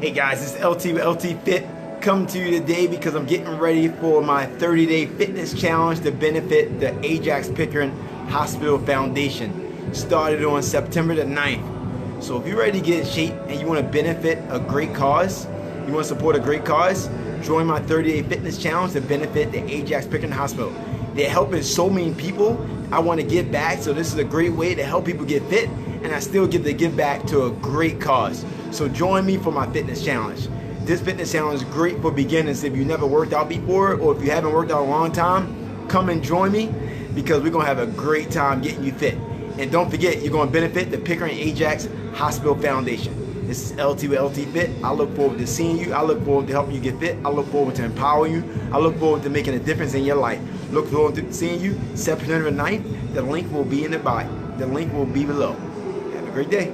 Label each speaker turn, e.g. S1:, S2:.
S1: Hey guys, it's LT with LT Fit coming to you today because I'm getting ready for my 30-day fitness challenge to benefit the Ajax Pickering Hospital Foundation. Started on September the 9th. So if you're ready to get in shape and you want to benefit a great cause, you want to support a great cause, join my 30-day fitness challenge to benefit the Ajax Pickering Hospital. They're helping so many people. I want to give back, so this is a great way to help people get fit, and I still get to give back to a great cause. So join me for my fitness challenge. This fitness challenge is great for beginners. If you never worked out before, or if you haven't worked out in a long time, come and join me because we're going to have a great time getting you fit. And don't forget, you're going to benefit the Pickering Ajax Hospital Foundation. This is LT with LT Fit. I look forward to seeing you. I look forward to helping you get fit. I look forward to empowering you. I look forward to making a difference in your life. Look forward to seeing you September 9th. The link will be in the bio. The link will be below. Have a great day.